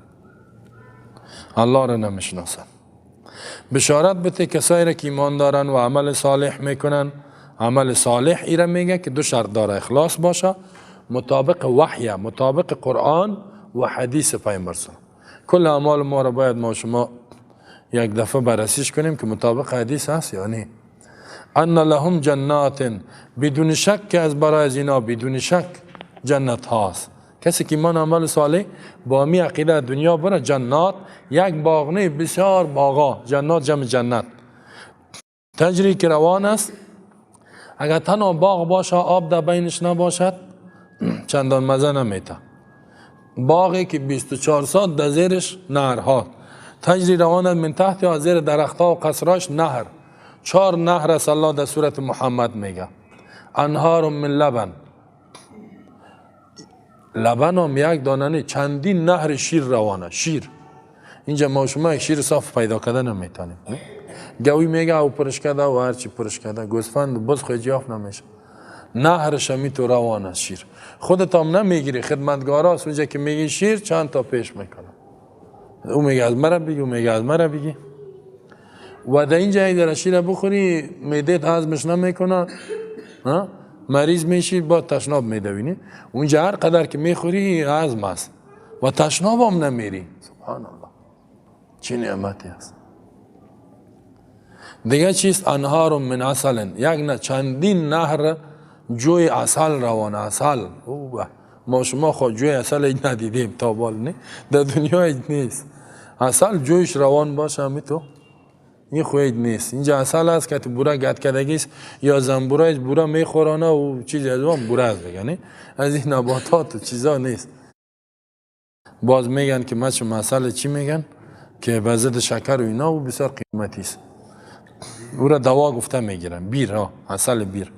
الله را نمیشناسن. بشارت بده کسایی را که ایمان دارن و عمل صالح میکنن. عمل صالح ایره میگه که 2 شرط داره اخلاص باشه مطابق وحی مطابق قرآن و حدیث پیامبر. کل اعمال ما را باید ما شما یک دفعه بررسیش کنیم که مطابق حدیث هست یا نه. ان لهم جنات بدون شک که از برای از اینا بدون شک جنت هاست. کسی که ایمان عمل صالح با می عقیده دنیا بره جنات یک باغ بسیار باغا جنات جمع جنت تجری که روان است. اگر تنها باغ باشه آب در بینش نباشد چندان مزه نمیته. باغی که 24 ساعت در زیرش نهرها تجری روان است من تحت یا زیر درختها و قصراش نهر 4 نهر است. الله در سورت محمد میگه انهار من لبن. لبن هم یک دانه چندین نهر شیر روانه. شیر اینجا ما شما یک شیر صاف پیدا کردن نمیتونیم. گوی میگه او پرش کرده و هرچی پرش کرده گوسفند بز خیلی جاف نمیشه. نهرش همی تو روانه شیر. خودت هم نمیگیری خدمتگار هست اونجا که میگی شیر چند تا پیش میکنه. او میگه از مرا بگی او میگه از مرا بگی و در اینجا اگر شیر بخوری معدت هضمش نمیکنه مریض میشی با تشناب میدوینی. اونجا هر قدر که میخوری هضم است و تشناب هم نمیری. سبحان الله چه نعمتی است. دیگه چیست انهار من عسل یک نه چندین نهر جوی عسل روانه. عسل ما شما خود جوی عسل ایج ندیدیم تا بال نه در دنیا ایج نیست. عسل جویش روان باشه همی تو این خوید نیست. اینجا عسل است که تو بوره گد کدگیست یا زنبوره بوره میخورانه و چیزی از اون بوره است بگنی از این نباتات و چیزا نیست. باز میگن که مچم عسل چی میگن که به ضد شکر و اینا و بسیار قیمتی است. او را دوا گفته میگیرن بیر عسل بیر.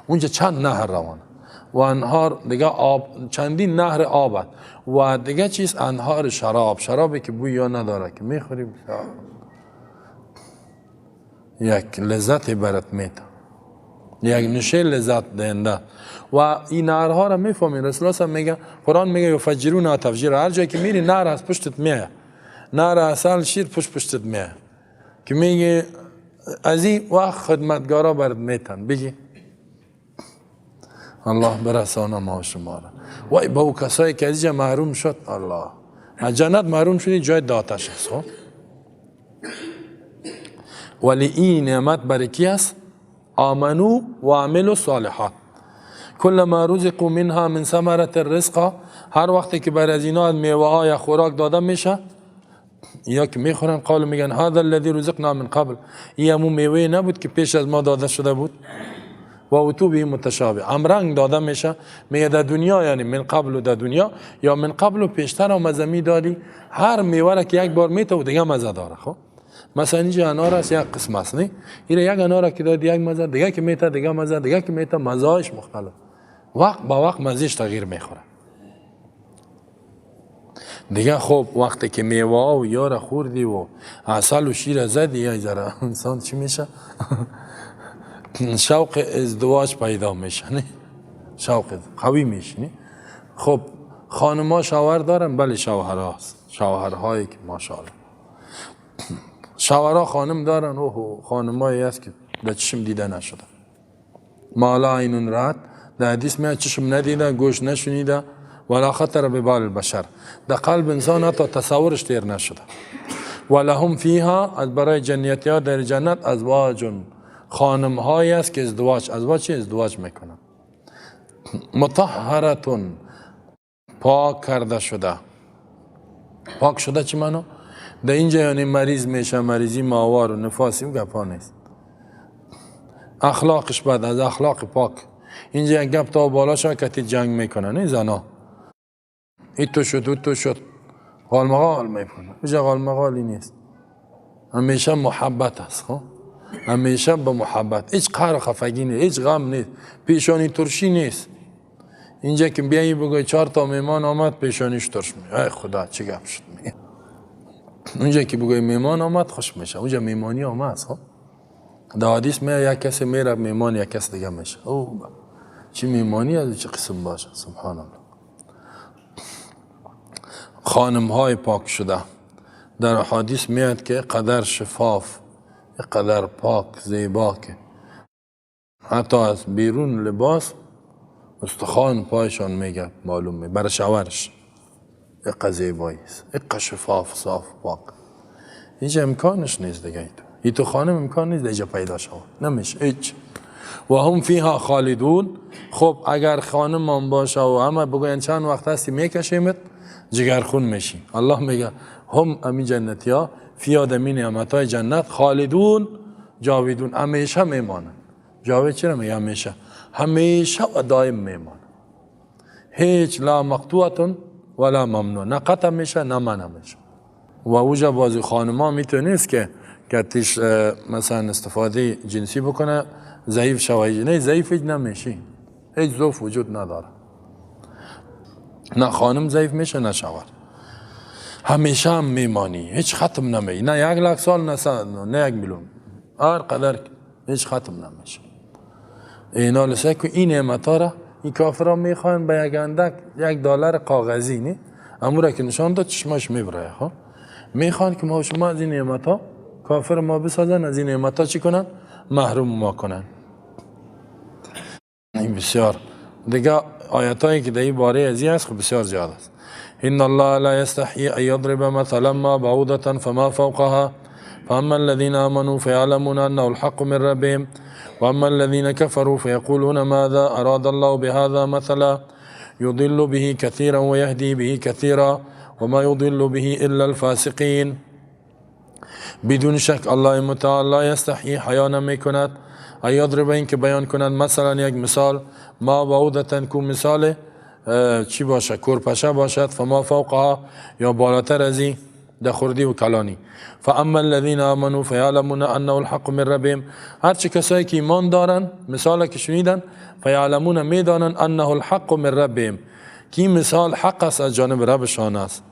اونجا چند نهر روانه و انهار دیگه آب چندین نهر آب و دیگه چیز انهار شراب. شرابی که بوی یا نداره که میخوری یک لذت برات میده یک نشه لذت دهنده و این نهرها را میفهمین. رسول الله میگه قرآن میگه یفجرون تفجیر. هر جایی که میری نهر از پشتت میه نهر عسل شیر پشتت میه که میگه از این وقت خدمتگارا برات میتن بگی الله برسانه ما شما را. وای با او کسایی که از اینجا محروم شد الله از جنت محروم شدی جای داتش است. خب ولی این نعمت برای کی است؟ آمنو و عملوا صالحات کل ما رزقوا منها من ثمرة الرزق. هر وقتی که برای از اینا میوه های خوراک داده میشه یا که میخورن قالو میگن هذا الذي رزقنا من قبل. این همون میوه نبود که پیش از ما داده شده بود. و اتو به متشابه، هم رنگ داده میشه. میگه در دنیا یعنی من قبل و در دنیا یا من قبل و پیشتر هم مزه میدادی. هر میوه را که یک بار میته و دیگه مزه داره. خب مثلا اینجا انار است یک قسم است، نه این یک انار که داد یک مزه، دیگه که میته دیگه مزه، دیگه که میته مزهش مختلف، وقت با وقت مزهش تغییر میخوره دیگه. خب وقتی که میوه و یار خوردی و عسل و شیر زدی یک ذره انسان چی میشه؟ شوق ازدواج پیدا میشه، نه شوق قوی میشه. نه خب خانم‌ها شوهر دارن؟ بله شوهر هست، شوهرهایی که ماشاءالله. شوهرها خانم دارن؟ اوه خانمایی هست که در چشم دیده نشده. مالا عین رأت، در حدیث میاد چشم ندیده، گوش نشنیده، ولا خطر به بال البشر، در قلب انسان حتی تصورش تیر نشده. ولهم فیها، از برای جنتی ها در جنت ازواج، خانم هایی است که ازدواج چی؟ ازدواج میکنن. مطهرتون، پاک کرده شده. پاک شده چی معنی؟ در اینجا یعنی مریض میشه، مریضی ماوار و نفاسی و گپا نیست. اخلاقش بد، از اخلاق پاک. اینجا یک گپ تا بالا شد که جنگ میکنن، نه زنا این تو شد، تو شد، غالمغال میکنن. اینجا غالمغالی نیست، همیشه محبت است. خب همیشه به محبت، هیچ قهر خفگی نیست، هیچ غم نیست، پیشانی ترشی نیست. اینجا که بیایی بگوی 4 تا میمان آمد پیشانیش ترش میشه، ای خدا چه گپ شد میگه. اونجا که بگوی میمان آمد خوش میشه، اونجا میمانی آمد. خب در حدیث میگه یک کسی میره میمان یک کس دیگه میشه. او چه میمانی از چه قسم باشه، سبحان الله. خانم های پاک شده در حدیث میاد که قدر شفاف، قدر پاک زیبا که حتی از بیرون لباس استخوان پایشان میگه معلوم میگه برای شوهرش اقا زیبایی است، اقا شفاف صاف پاک. اینجا امکانش نیست دیگه. ای تو خانم امکان نیست دیگه پیدا شود، نمیشه هیچ. و هم فیها خالدون. خب اگر خانم هم باشه و همه بگوین چند وقت هستی میکشیمت، جگرخون میشی. الله میگه هم امی جنتی ها فی آدمی نعمتای جنت خالدون جاویدون، همیشه میمانن. جاوید چرا میگه؟ همیشه، همیشه و دائم میمانن. هیچ لا مقطوعتون ولا ممنون، نه قطع میشه نه منع میشه. و اوجا بازی خانما میتونیست که کتیش مثلا استفاده جنسی بکنه ضعیف شوی، نه ضعیف نمیشی، هیچ ضعف وجود نداره. نه خانم ضعیف میشه نه شوهر، همیشه هم میمانی، هیچ ختم نمیشه. نه 1 لک سال نه 1 میلیون، هر قدر هیچ ختم نمیشه. اینا لسه که این نعمت را این کافر ها میخوان به یک اندک $1 کاغذی، نه امورا که نشان داد چشمش میبره. ها میخوان که ما شما از این نعمت ها کافر ما بسازن، از این نعمت ها چی کنن؟ محروم ما کنن. این بسیار دیگه آیت هایی که در این باره ازی هست بسیار زیاد است. ان الله لا يستحيي ان يضرب مثلا ما بعوضة فما فوقها فاما الذين امنوا فيعلمون انه الحق من ربهم واما الذين كفروا فيقولون ماذا اراد الله بهذا مثلا يضل به كثيرا ويهدي به كثيرا وما يضل به الا الفاسقين. بدون شک الله متعال لا يستحيي حیا نمی کند ان یضرب، این که بیان کند مثلا یک مثال، ما بعوضة کو مثال چی باشه؟ کورپشه باشد، فما فوقها یا بالاتر از این در خردی و کلانی. فاما الذين امنوا فيعلمون انه الحق من ربهم، هرچی کسایی که ایمان دارن مثال که شنیدن، فیعلمون میدانن انه الحق من ربهم، که این مثال حق است از جانب ربشان است،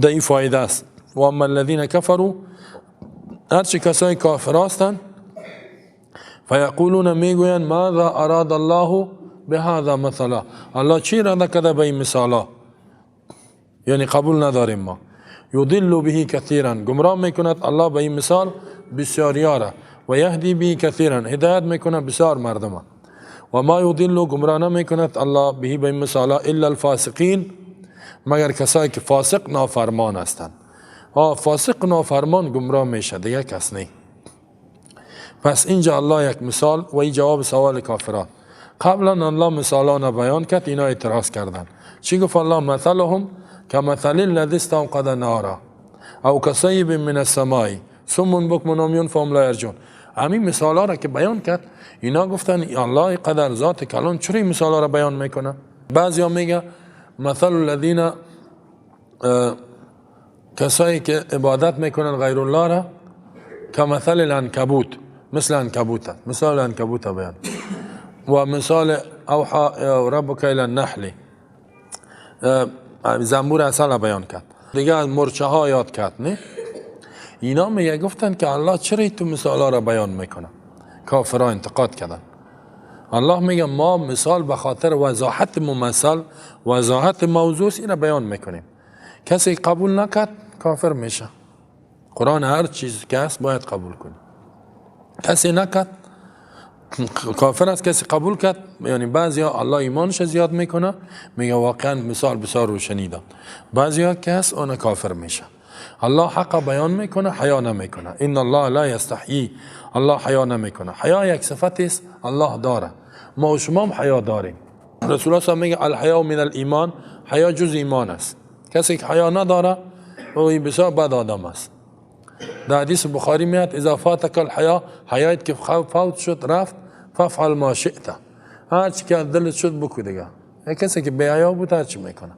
در این فایده است. و اما الذين كفروا، هرچی کسایی کافر هستند، فیقولون میگوین ماذا اراد الله بهذا مثلا، الله چی اراده کرده به این مثالا، یعنی قبول نداریم ما. یضل به کثیرا، گمراه میکند الله به این مثال بسیاریا را، و یهدی به کثیرا، هدایت میکند بسیار مردم. و ما یضل، گمراه نمیکند الله به این مثالا الا الفاسقین، مگر کسایی که فاسق نافرمان هستند. فاسق نافرمان گمراه میشه، دیگه کس نه. پس اینجا الله یک مثال و این جواب سوال کافران. قبلا الله مثالان بیان کرد، اینا اعتراض کردن. چی گفت الله؟ مثلهم کمثل الذی استوقد نارا او کصیب من السماء ثم بکم عمیون فهم لا یرجون. همین مثال ها را که بیان کرد، اینا گفتن الله قدر ذات کلان چرا این مثال ها را بیان میکنه؟ بعضی ها میگه مثل الذین، کسایی که عبادت میکنن غیر الله را، که مثل العنکبوت، مثل عنکبوت، مثال عنکبوت بیان، و مثال اوحا ربک الی النحل، زنبور اصل بیان کرد، دیگه از مرچه ها یاد کرد. نه اینا میگه گفتن که الله چرا تو مثال ها را بیان میکنه؟ کافرها انتقاد کردن. الله میگه ما مثال به خاطر وضاحت ممثل، وضاحت موضوع این را بیان میکنیم. کسی قبول نکرد کافر میشه. قرآن هر چیز که هست باید قبول کنیم. کسی نکرد کافر است، کسی قبول کرد، یعنی بعضیا الله ایمانش زیاد میکنه، میگه واقعا مثال بسیار روشنی داد. بعضیا که هست اون کافر میشه. الله حق بیان میکنه، حیا نمیکنه. ان الله لا یستحیی، الله حیا نمیکنه. حیا یک صفت است الله داره، ما و شما هم حیا داریم. رسول الله میگه الحیا من الایمان، حیا جز ایمان است. کسی که حیا نداره او بسیار بد آدم است. در حدیث بخاری میاد اذا فاتک الحیا، حیات که فوت شد رفت، فافعل ما شئت، هر چی که دلت شد بکو دیگه. کسی که بی حیا بود هر چی میکنه،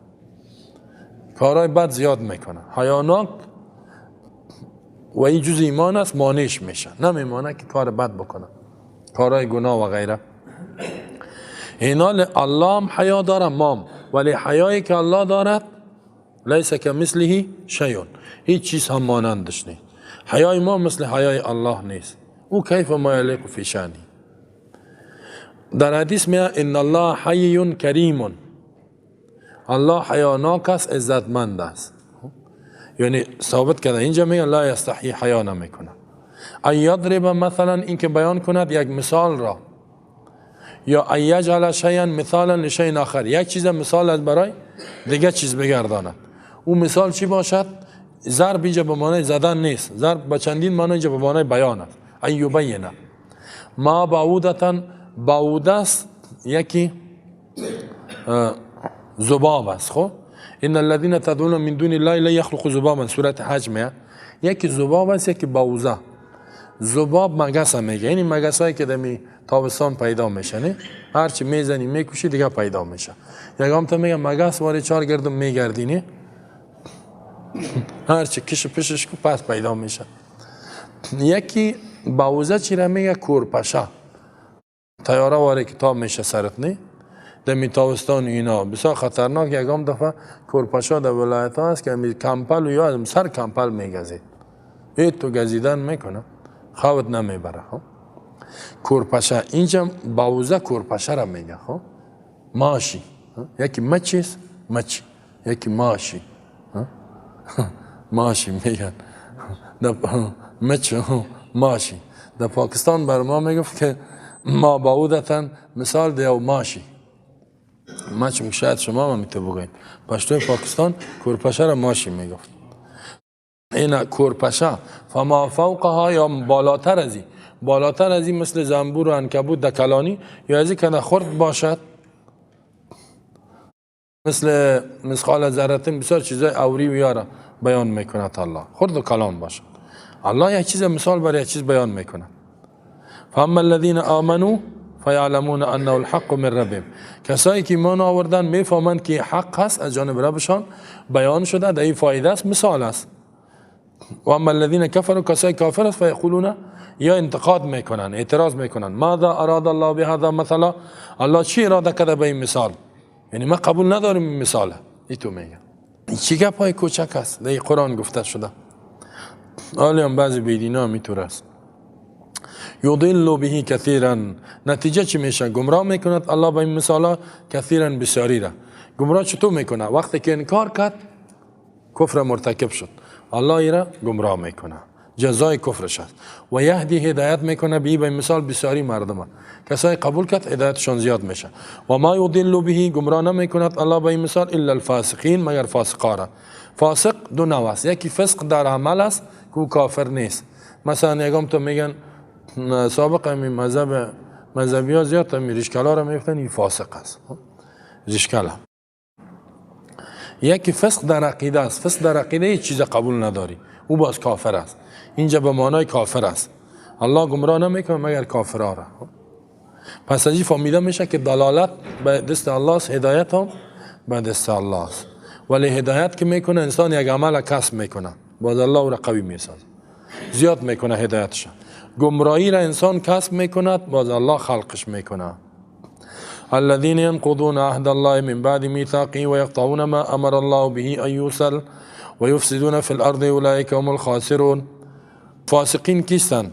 کارهای بد زیاد میکنه. حیاناک و این جز ایمان است، مانعش میشه، نمیمانه که کار بد بکنه، کارهای گناه و غیره. اینال الله هم حیا داره مام، ولی حیایی که الله دارد لیس کمثله شیء، هیچ چیز هم مانندش نیست. حیای ما مثل حیای الله نیست، او کیف ما یلیق فی شانی. در حدیث میاد ان الله حی کریم، الله حیاناک است، عزتمند است. یعنی ثابت کرده اینجا میگه لا یستحیی، حیا نمیکنه. ای یضرب مثلا، این که بیان کند یک مثال را، یا ای یجعل شیئا مثالا لشیء آخر، یک چیز مثال از برای دیگه چیز بگرداند. اون مثال چی باشد؟ ضرب اینجا به معنی زدن نیست، ضرب به چندین معنی اینجا به معنی بیان است. ای یبینه ما بعودتا، بعوده است یکی ذباب است. خب ان الذين تدعون من دون الله لا يخلق ذبابا، سورت حج میاد یکی ذباب است یکی بعوضه. ذباب مگس هم میگه، یعنی مگس هایی که دمی تابستان پیدا میشه، نه هر چی میزنی میکشی دیگه پیدا میشه. یکم تو میگه مگس واری چهار گردم میگردینی، هر چی کش پشش کو پس پیدا میشه. یکی بعوضه چی را میگه؟ کورپشه. تیاره واری کتاب میشه سرت، نه دمی تابستان اینا بسیار خطرناک. یکم دفعه کورپشه در ولایت ها هست که کمپل و یا سر کمپل میگزید، هیچ تو گزیدن میکنه خوابت نمیبره. کورپشه اینجا بعوضه کورپشه را میگه. خب ماشی، یکی مچیست مچی، یکی ماشی، ماشی میگن مچ ماشی. در پاکستان بر ما میگفت که ما بعودتا مثال دیو ماشی، مچ شاید شما هم میتو بگوید، پشتوی پاکستان کورپشه را ماشی میگفت. این کورپشه فما فوقها، یا بالاتر ازی، بالاتر ازی مثل زنبور و عنکبوت در کلانی، یا ازی که خرد باشد مثل مثقال ذره، بسیار چیزای اوری و یارا بیان میکنه الله، خرد و کلان باشد. الله یک چیز مثال برای یک چیز بیان میکنه. فاما الذين آمنوا فیعلمون انه الحق من ربهم، کسایی که ایمان آوردن میفهمند که حق هست از جانب ربشان بیان شده، در این فایده است، مثال است. و اما الذين كفروا، کسای کافر است، فیقولون، یا انتقاد میکنن، اعتراض میکنن، ماذا اراد الله بهذا مثلا، الله چی اراده کرده به این مثال؟ یعنی ما قبول نداریم این مثاله. این تو میگه این چی گپای کوچک است، در قرآن گفته شده. حالی هم بعضی بیدینا هم اینطور است. یضل به کثیرا، نتیجه چی میشه؟ گمراه میکند الله به این مثالا کثیرا، بسیاری را. گمراه چطور میکنه؟ وقتی که انکار کرد کفر مرتکب شد، الله ایرا گمراه میکنه، جزای کفرش است. و یهدی، هدایت میکنه به این مثال بسیاری مردم، کسای قبول کرد هدایتشون زیاد میشه. و ما یضل به، گمراه نمیکند الله به این مثال الا الفاسقین، مگر فاسقا. فاسق دو نوع است، یکی فسق در عمل است که کافر نیست. مثلا یکم تو میگن سابق همین مذهبی ها زیاد همین ریشکلا را میفتن این فاسق است، ریشکلا. یکی فسق در عقیده است، فسق در عقیده هیچ چیز قبول نداری، او باز کافر است. اینجا به معنای کافر است. الله گمراه نمیکنه مگر کافرها را. پس از این فهمیده میشه که دلالت به دست الله است، هدایت هم به دست الله است. ولی هدایت که میکنه انسان یک عمل کسب میکنه، باز الله او را قوی میسازه، زیاد میکنه هدایتش. گمراهی را انسان کسب میکند، باز الله خلقش میکنه. الذين ينقضون عهد الله من بعد ميثاقه ويقطعون ما امر الله به ان يوصل ويفسدون في الارض اولئك هم الخاسرون. فاسقین کیستند؟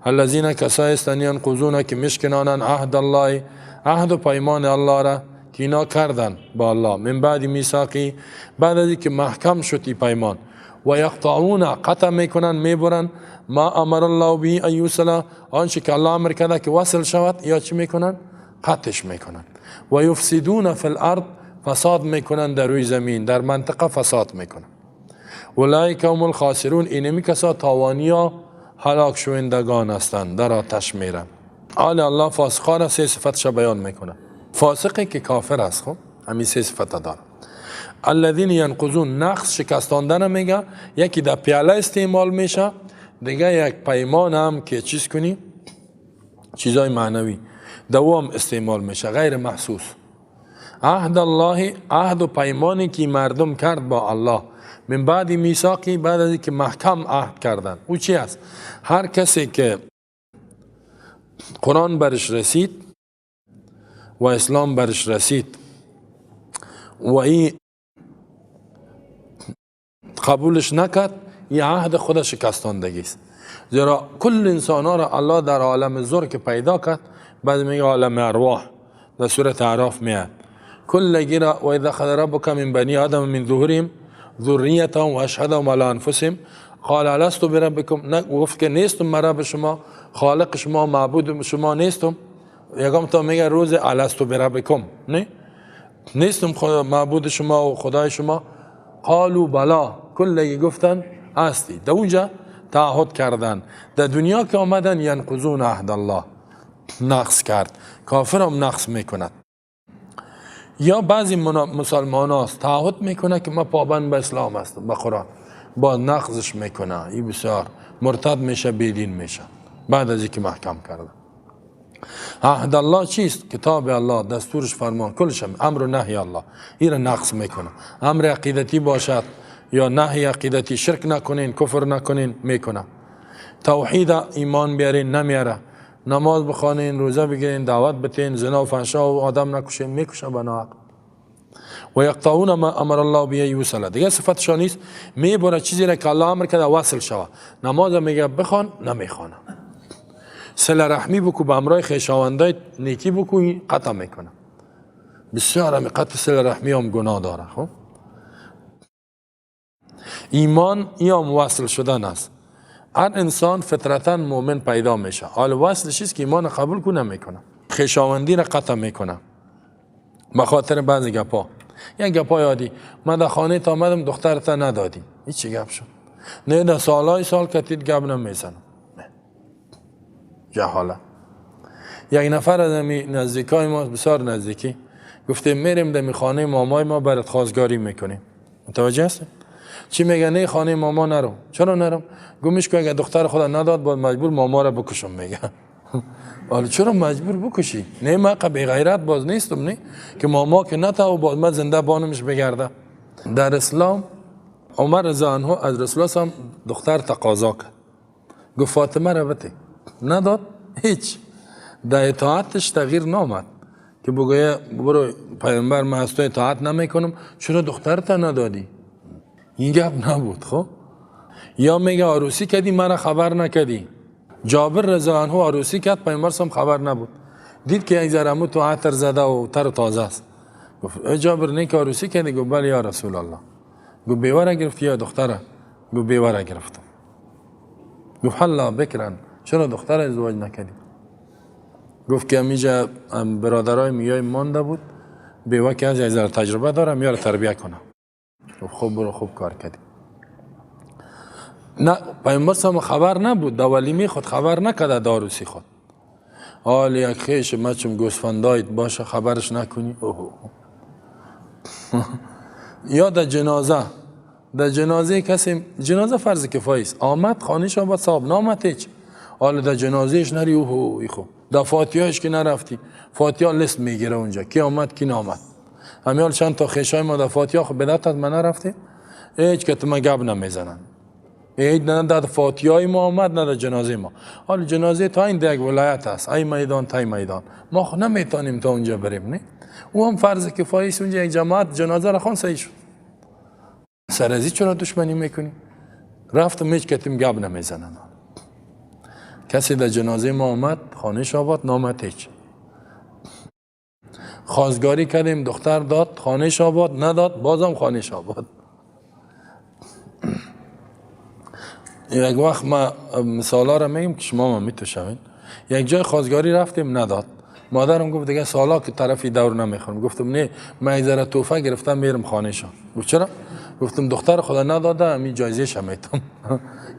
الذين کسایی هستند ینقضون که میشکنانند عهد الله، عهد و پیمان الله را که اینا کردن با الله، من بعد میثاقی، بعد از اینکه محکم شد این پیمان، و یقطعون قطع میکنن میبرن ما امر الله به ان یوصل، آنچه که الله امر کرده که وصل شود یا چی میکنن؟ قطعش میکنن. و یفسدون فی الارض، فساد میکنن در روی زمین، در منطقه فساد میکنن. اولئک هم الخاسرون، اینمی کسا تاوانیا هلاک شوندگان هستند، در آتش میرن. حال الله فاسقان را سه صفتش بیان میکنه. فاسقی که کافر است، خب همین سه صفت داره. الذین ینقضون، نقض شکستاندن میگه، یکی در پیاله استعمال میشه، دیگه یک پیمان هم که چیز کنی، چیزای معنوی دوام استعمال میشه، غیر محسوس. عهد الله، عهد و پیمانی که مردم کرد با الله، من بعد میثاقی، بعد از اینکه محکم عهد کردن. او چی است؟ هر کسی که قرآن برش رسید و اسلام برش رسید و این قبولش نکرد، این عهد خود شکستاندگی است. زیرا کل انسان ها را الله در عالم ذر که پیدا کرد، بعد میگه عالم ارواح، در سورة اعراف میاد کل گیرا و اذا خذ ربک من بنی آدم من ظهورهم ذریتهم و اشهدهم علی انفسهم قال الست بربکم، گفت که نیستم رب شما، خالق شما، معبود شما نیستم. یکم تا میگه روز الست بربکم، نه نیستم معبود شما و خدای شما. قالوا بلا، کل گفتن هستی. در اونجا تعهد کردن. در دنیا که آمدن ینقضون عهد الله، نقض کرد. کافر هم نقض میکند. یا بعضی مسلمان هاست تعهد میکنه که ما پابند به اسلام هستم، به قرآن، با نقضش میکنه، این بسیار مرتد میشه، بیدین میشه بعد از اینکه محکم کرده. عهد الله چیست؟ کتاب الله، دستورش، فرمان، کلش امر و نهی الله، این را نقض میکنه. امر عقیدتی باشد یا نهی عقیدتی، شرک نکنین، کفر نکنین، میکنه. توحید ایمان بیارین، نمیاره. نماز بخوانین، روزه بگیرین، دعوت بتین، زنا و فحشا و آدم نکشین، میکشه بناحق. و یقطعون ما امر الله به یوصل، دیگه صفتشان نیست، میبره چیزی را که الله امر کرده وصل شود. نماز میگه بخوان، نمیخوانه. صله رحمی بکو، به امرای خویشاوندای نیکی بکو، قطع میکنه. بسیار هم قطع صله رحمی هم گناه داره. خب ایمان یا وصل شدن است. هر انسان فطرتا مؤمن پیدا میشه، حال وصل چیست که ایمان قبول کنه میکنه، خویشاوندی را قطع میکنه. به خاطر بعضی گپا، یک گپا یادی، من در خانه تا آمدم دخترت ندادی، هیچ چی گپ شد؟ نه در سالهای سال کتید گپ نمیزنم. جهاله. یک نفر از نزدیکای ما، بسیار نزدیکی، گفته میریم در خانه مامای ما برات خواستگاری میکنیم. متوجه هستی؟ چی میگه؟ نه خانه ماما نرو. چرا نرم؟ گمش که اگه دختر خدا نداد باید مجبور ماما را بکشم. میگه حالا چرا مجبور بکشی؟ نه من بی غیرت باز نیستم، نه که ماما که نتا و باز من زنده بانمش بگرده. در اسلام عمر رضی عنه از رسول الله دختر تقاضا کرد، گفت فاطمه را بده، نداد. هیچ در اطاعتش تغییر نامد که بگویه برو پیامبر من از تو اطاعت نمیکنم، چرا دخترت ندادی؟ این گپ نبود. خب یا میگه عروسی کردی مرا خبر نکردی. جابر رضی الله عنه عروسی کرد، پیامبر هم خبر نبود، دید که یک ذره تو عطر زده و تر و تازه است. گفت جابر نه که عروسی کردی؟ گفت بله یا رسول الله. گفت بیواره گرفتی یا دختره؟ گفت بیواره گرفتم. گفت حالا بکرن، چرا دختر ازدواج نکردی؟ گفت که همیجا برادرای میای مانده بود، بیوه که از ذره تجربه دارم، یا تربیه کنم. گفت خوب برو، خوب کار کردی. نه پیامبر هم خبر نبود، در ولیمه خود خبر نکرده، در عروسی خود. حال یک خیش مچم گوسفندایت باشه خبرش نکنی. یا در جنازه کسی، جنازه فرض کفایه است، آمد خانه‌ش آباد صاحب، نامد هیچ، حالا در جنازهش نری اوه خوب در فاتحهش که نرفتی فاتحه لیست میگیره اونجا کی آمد کی نامد همیال چند تا خیشای ما در فاتحه خب بدت از من نرفتی هیچ که تو من گب نمیزنن هیچ نه در فاتحه ما آمد نه در جنازه ما حالا جنازه تا این دیگ ولایت است ای میدان تای میدان ما خب نمیتونیم تا اونجا بریم نه او هم فرض کفایه است اونجا یک جماعت جنازه را خوان صحیح شد سرازی چرا دشمنی میکنی رفتم هیچ کتیم گب نمیزنن کسی در جنازه ما آمد خانهش آباد نامد هیچ خواستگاری کردیم دختر داد خانهش آباد نداد بازم خانهش آباد یک وقت ما مثالا را میگم که شما هم میتوشوین یک جای خواستگاری رفتیم نداد مادرم گفت دیگه سالا که طرفی دور نمیخورم گفتم نه من یک ذره توفه گرفتم میرم خانهشان گفت چرا گفتم دختر خدا نداده همین جایزه شمیتم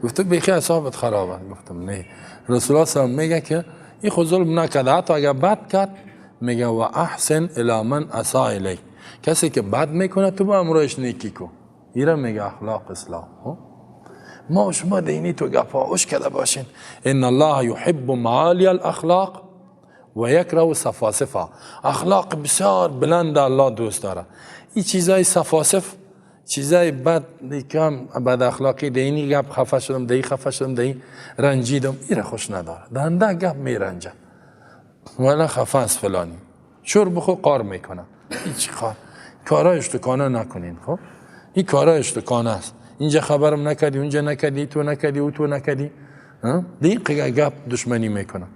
گفت بیخی حسابت خرابه گفتم نه رسول الله صلی الله علیه و میگه که این خود ظلم نکرده حتی اگر بد کرد میگه و احسن الی من اساء الیک کسی که بد میکنه تو با امروش نیکی کو اینا میگه اخلاق اسلام ما شما دینی تو گپاوش کرده باشین ان الله یحب معالی الاخلاق و یکره سفاسفها اخلاق بسیار بلند الله دوست داره این چیزای سفاسف چیزای بد کم بد اخلاقی دینی گپ خفه شدم دی خفه شدم دی رنجیدم ایره خوش نداره دنده گپ میرنجه ولی خفه از فلانی شور بخو قار میکنه هیچ کارای اشتکانه نکنین خب این کارای اشتکانه است اینجا خبرم نکردی اونجا نکردی تو نکردی او تو نکردی دیگه گپ دشمنی میکنه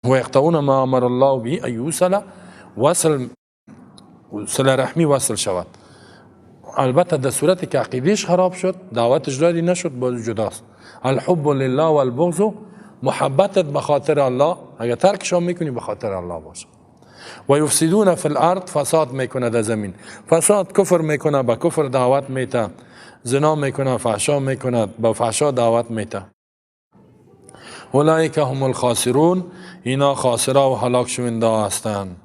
و یقطعون ما امر الله به ایوصل وصل رحمی وصل شود البته در صورتی که عقیدهش خراب شد دعوتش دادی نشد باز جداست الحب لله و البغض محبتت به خاطر الله اگر ترکش هم میکنی به خاطر الله باشه و یفسدون فی الارض فساد میکنه در زمین فساد کفر میکنه به کفر دعوت میته زنا میکنه فحشا میکنه به فحشا دعوت میته اولئک هم الخاسرون اینا خاسره و هلاک شونده هستند